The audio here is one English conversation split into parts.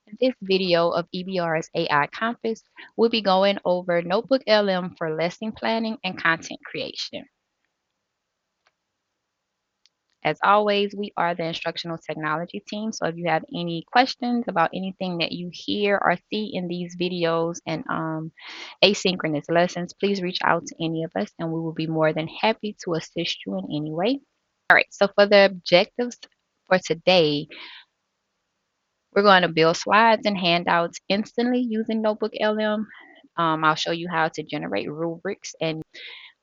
In this video of EBR's AI Compass, we'll be going over NotebookLM for lesson planning and content creation. As always, we are the instructional technology team. So if you have any questions about anything that you hear or see in these videos and asynchronous lessons, please reach out to any of us and we will be more than happy to assist you in any way. All right, so for the objectives for today, we're going to build slides and handouts instantly using NotebookLM. I'll show you how to generate rubrics and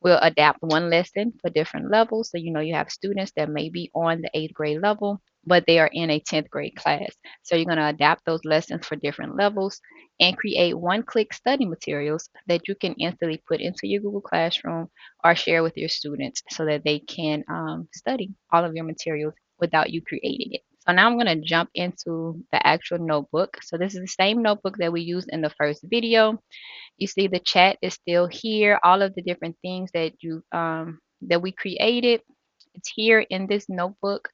we'll adapt one lesson for different levels. So, you have students that may be on the 8th grade level, but they are in a 10th grade class. So you're going to adapt those lessons for different levels and create one-click study materials that you can instantly put into your Google Classroom or share with your students so that they can study all of your materials without you creating it. So now I'm going to jump into the actual notebook. So this is the same notebook that we used in the first video. You see the chat is still here. All of the different things that we created, it's here in this notebook.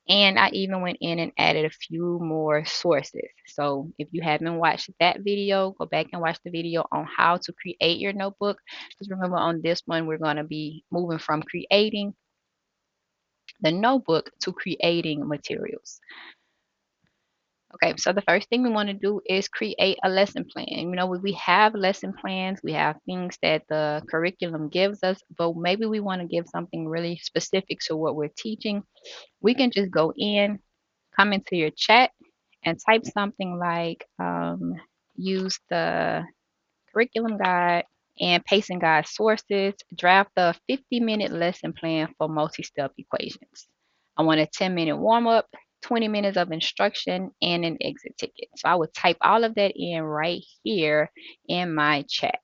And I even went in and added a few more sources. So if you haven't watched that video, go back and watch the video on how to create your notebook. Because remember, on this one, we're going to be moving from creating the notebook to creating materials. Okay, so the first thing we want to do is create a lesson plan. We have lesson plans, we have things that the curriculum gives us, but maybe we want to give something really specific to what we're teaching. We can just go in, come into your chat, and type something like use the curriculum guide and pacing guide sources, draft a 50-minute lesson plan for multi-step equations. I want a 10-minute warm-up, 20 minutes of instruction, and an exit ticket. So I would type all of that in right here in my chat.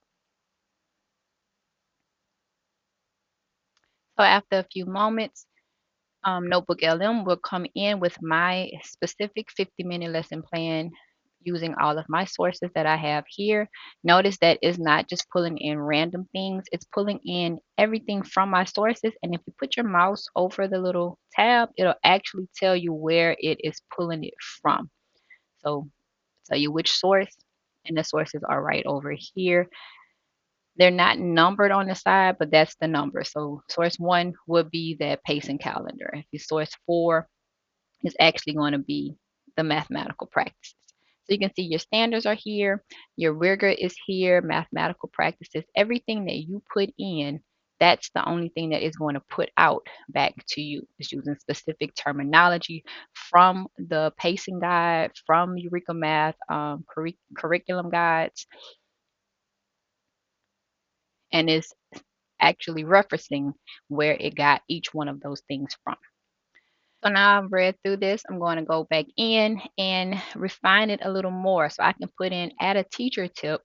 So after a few moments, NotebookLM will come in with my specific 50-minute lesson plan using all of my sources that I have here. Notice that it's not just pulling in random things, it's pulling in everything from my sources. And if you put your mouse over the little tab, it'll actually tell you where it is pulling it from. So tell you which source, and the sources are right over here. They're not numbered on the side, but that's the number. So source 1 would be that pacing calendar. If you source 4, is actually going to be the mathematical practices. So you can see your standards are here, your rigor is here, mathematical practices, everything that you put in, that's the only thing that is going to put out back to you. It's using specific terminology from the pacing guide, from Eureka Math curriculum guides, and is actually referencing where it got each one of those things from. So now I've read through this, I'm going to go back in and refine it a little more so I can put in add a teacher tip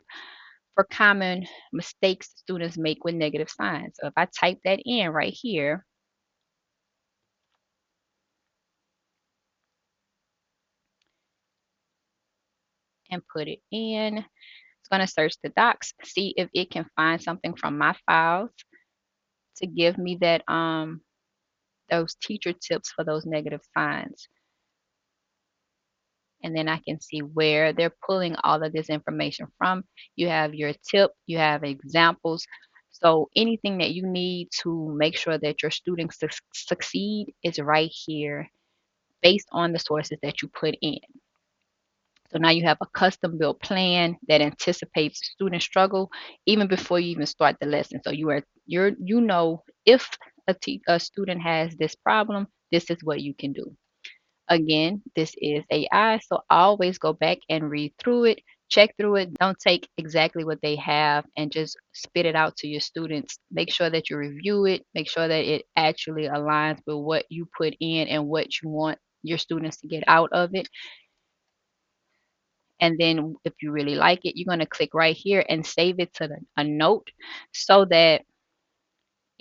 for common mistakes students make with negative signs. So if I type that in right here and put it in, it's going to search the docs, see if it can find something from my files to give me that those teacher tips for those negative signs. And then I can see where they're pulling all of this information from. You have your tip, you have examples. So anything that you need to make sure that your students succeed is right here based on the sources that you put in. So now you have a custom built plan that anticipates student struggle even before you even start the lesson. So if a student has this problem, this is what you can do. Again, this is AI, so always go back and read through it, check through it. Don't take exactly what they have and just spit it out to your students. Make sure that you review it, make sure that it actually aligns with what you put in and what you want your students to get out of it. And then if you really like it, you're going to click right here and save it to a note so that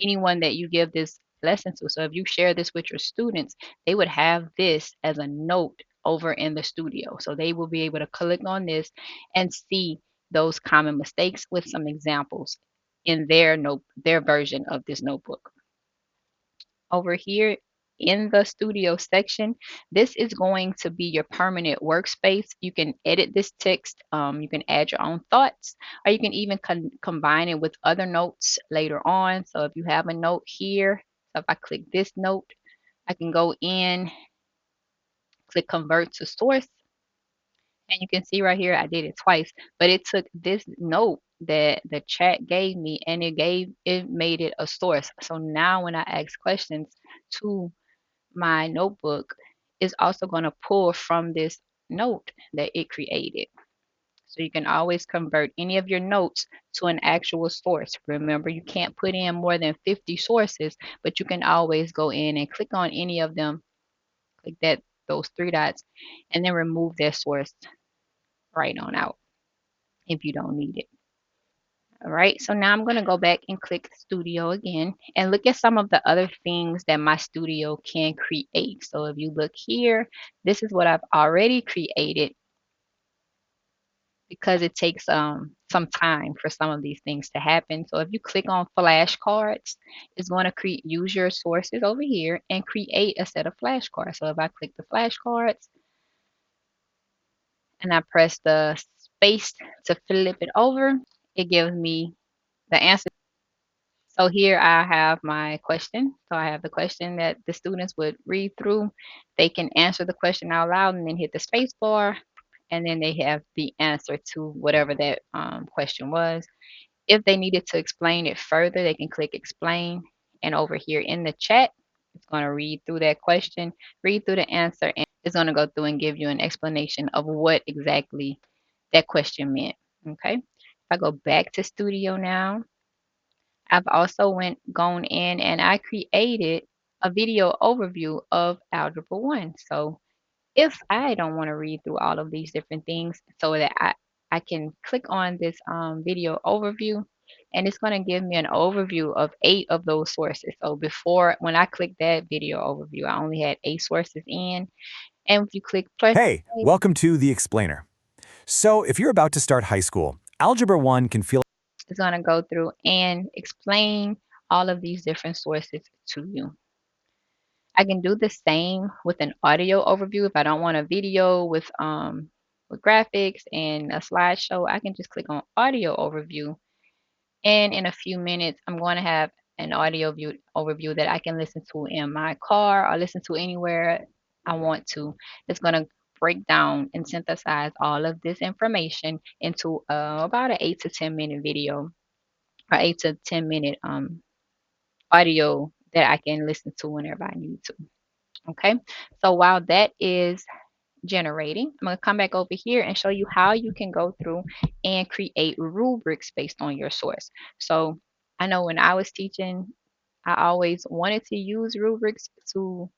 anyone that you give this lesson to. So if you share this with your students, they would have this as a note over in the studio. So they will be able to click on this and see those common mistakes with some examples in their version of this notebook. Over here, in the studio section, this is going to be your permanent workspace. You can edit this text, you can add your own thoughts, or you can even combine it with other notes later on. So if you have a note here, so if I click this note, I can go in, click convert to source, and you can see right here I did it twice, but it took this note that the chat gave me and it made it a source. So now when I ask questions to my notebook, it's also going to pull from this note that it created. So you can always convert any of your notes to an actual source. Remember, you can't put in more than 50 sources, but you can always go in and click on any of them, click those three dots, and then remove that source right on out if you don't need it. All right, so now I'm going to go back and click Studio again and look at some of the other things that my studio can create. So if you look here, this is what I've already created because it takes some time for some of these things to happen. So if you click on flashcards, it's going to use your sources over here and create a set of flashcards. So if I click the flashcards and I press the space to flip it over, it gives me the answer. So here I have my question. So I have the question that the students would read through. They can answer the question out loud and then hit the space bar, and then they have the answer to whatever that question was. If they needed to explain it further, they can click explain. And over here in the chat, it's going to read through that question, read through the answer, and it's going to go through and give you an explanation of what exactly that question meant. Okay. If I go back to Studio now, I've also gone in and I created a video overview of Algebra 1. So if I don't want to read through all of these different things, so that I can click on this video overview, and it's going to give me an overview of 8 of those sources. So before, when I clicked that video overview, I only had 8 sources in. And if you click plus, Hey, welcome to The Explainer. So, if you're about to start high school, Algebra 1 can feel it's going to go through and explain all of these different sources to you. I can do the same with an audio overview. If I don't want a video with graphics and a slideshow, I can just click on audio overview. And in a few minutes, I'm going to have an audio view overview that I can listen to in my car or listen to anywhere I want to. It's going to break down and synthesize all of this information into about an 8 to 10 minute video or 8 to 10 minute audio that I can listen to whenever I need to. Okay, so while that is generating, I'm going to come back over here and show you how you can go through and create rubrics based on your source. So I know when I was teaching, I always wanted to use rubrics to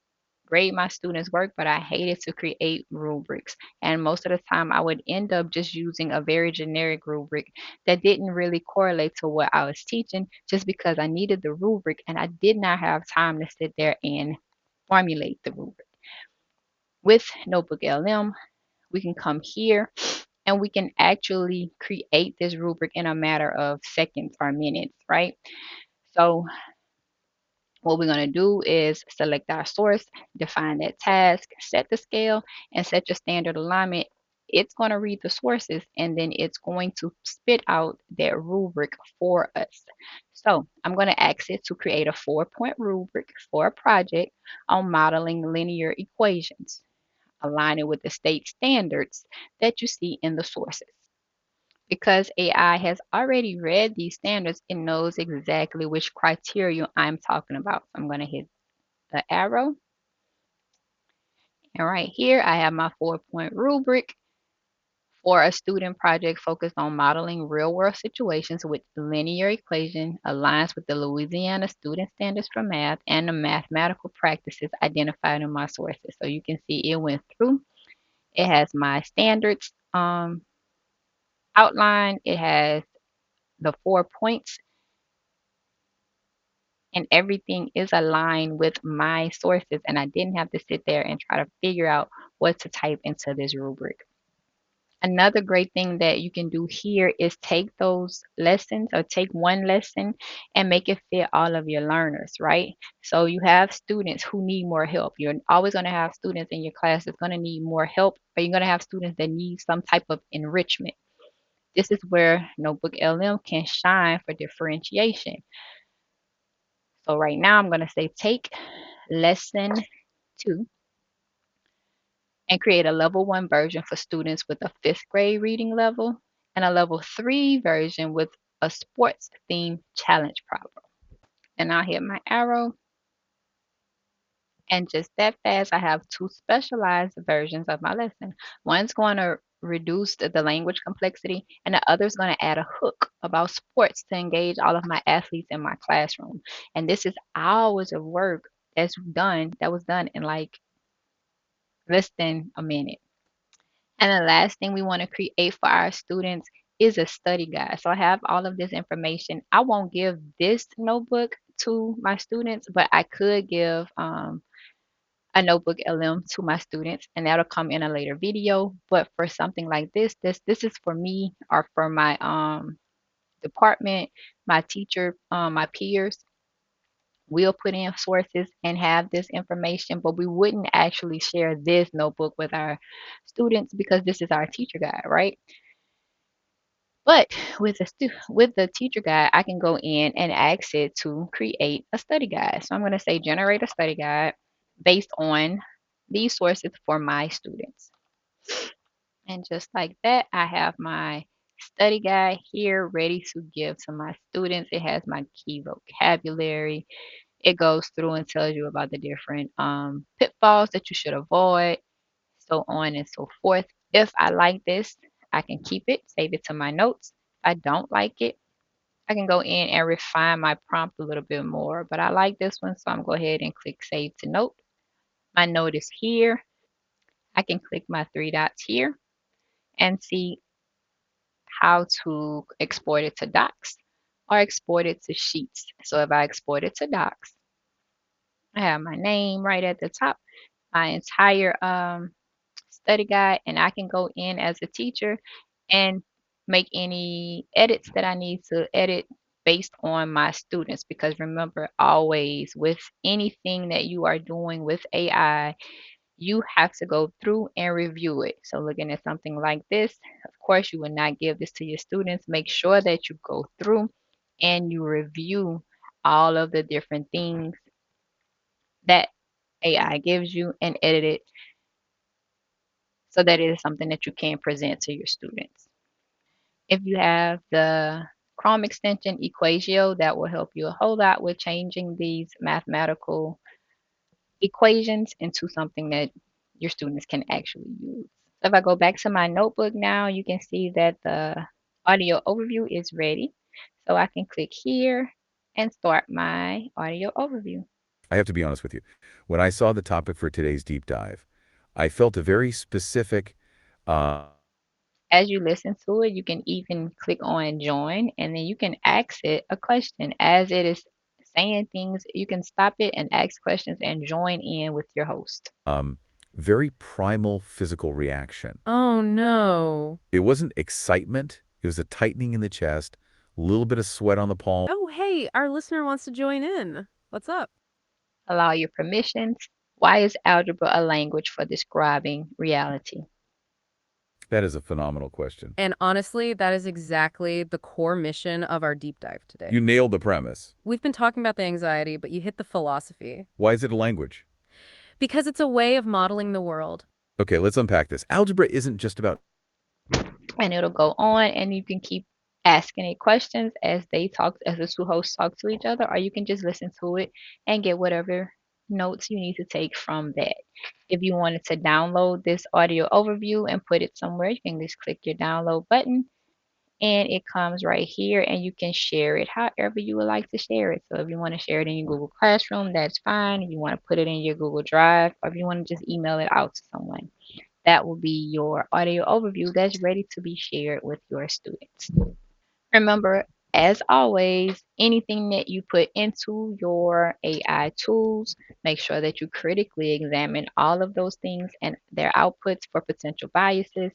grade my students' work, but I hated to create rubrics. And most of the time, I would end up just using a very generic rubric that didn't really correlate to what I was teaching just because I needed the rubric and I did not have time to sit there and formulate the rubric. With NotebookLM, we can come here and we can actually create this rubric in a matter of seconds or minutes, right? So what we're going to do is select our source, define that task, set the scale, and set your standard alignment. It's going to read the sources and then it's going to spit out that rubric for us. So I'm going to ask it to create a 4-point rubric for a project on modeling linear equations. Align it with the state standards that you see in the sources. Because AI has already read these standards, it knows exactly which criteria I'm talking about. So I'm going to hit the arrow. And right here, I have my 4-point rubric for a student project focused on modeling real-world situations with linear equation, aligns with the Louisiana Student Standards for Math and the mathematical practices identified in my sources. So you can see it went through. It has my standards outline. It has the 4 points and everything is aligned with my sources, and I didn't have to sit there and try to figure out what to type into this rubric. Another great thing that you can do here is take those lessons or take one lesson and make it fit all of your learners, right? So you have students who need more help. You're always going to have students in your class that's going to need more help, or you're going to have students that need some type of enrichment. This is where Notebook LM can shine for differentiation. So right now I'm going to say take lesson 2 and create a level 1 version for students with a 5th grade reading level and a level 3 version with a sports theme challenge problem. And I'll hit my arrow, and just that fast, I have 2 specialized versions of my lesson. One's going to reduce the language complexity, and the other is going to add a hook about sports to engage all of my athletes in my classroom. And this is hours of work that was done in like less than a minute. And the last thing we want to create for our students is a study guide. So I have all of this information. I won't give this notebook to my students, but I could give a notebook LM to my students, and that'll come in a later video. But for something like this is for me or for my department, my teacher, my peers. We'll put in sources and have this information, but we wouldn't actually share this notebook with our students because this is our teacher guide, right? But with the teacher guide, I can go in and ask it to create a study guide. So I'm going to say generate a study guide based on these sources for my students. And just like that, I have my study guide here ready to give to my students. It has my key vocabulary. It goes through and tells you about the different pitfalls that you should avoid, so on and so forth. If I like this, I can keep it, save it to my notes. If I don't like it, I can go in and refine my prompt a little bit more. But I like this one, so I'm going to go ahead and click Save to Note. My note is here. I can click my 3 dots here and see how to export it to docs or export it to sheets. So if I export it to docs, I have my name right at the top, my entire study guide, and I can go in as a teacher and make any edits that I need to edit based on my students. Because remember, always with anything that you are doing with AI, you have to go through and review it. So, looking at something like this, of course, you would not give this to your students. Make sure that you go through and you review all of the different things that AI gives you and edit it so that it is something that you can present to your students. If you have the Chrome extension Equatio, that will help you a whole lot with changing these mathematical equations into something that your students can actually use. So if I go back to my notebook now, you can see that the audio overview is ready. So I can click here and start my audio overview. I have to be honest with you. When I saw the topic for today's deep dive, I felt a very specific, uh, As you listen to it, you can even click on join, and then you can ask it a question. As it is saying things, you can stop it and ask questions and join in with your host. um, very primal physical reaction. Oh no. It wasn't excitement. It was a tightening in the chest, a little bit of sweat on the palm. Oh, hey, our listener wants to join in. What's up? Allow your permissions. Why is algebra a language for describing reality? That is a phenomenal question. And honestly, that is exactly the core mission of our deep dive today. You nailed the premise. We've been talking about the anxiety, but you hit the philosophy. Why is it a language? Because it's a way of modeling the world. Okay, let's unpack this. Algebra isn't just about And it'll go on, and you can keep asking it questions as the two hosts talk to each other, or you can just listen to it and get whatever notes you need to take from that. If you wanted to download this audio overview and put it somewhere, you can just click your download button and it comes right here, and you can share it however you would like to share it. So if you want to share it in your Google Classroom, that's fine. If you want to put it in your Google Drive, or if you want to just email it out to someone, that will be your audio overview that's ready to be shared with your students. Remember, as always, anything that you put into your AI tools, make sure that you critically examine all of those things and their outputs for potential biases.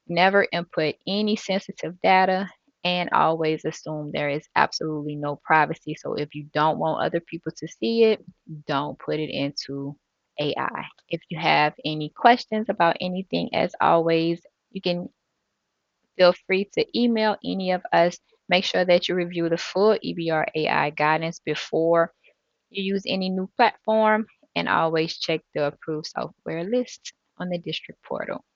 Never input any sensitive data, and always assume there is absolutely no privacy. So if you don't want other people to see it, don't put it into AI. If you have any questions about anything, as always, you can feel free to email any of us. Make sure that you review the full EBR AI guidance before you use any new platform, and always check the approved software list on the district portal.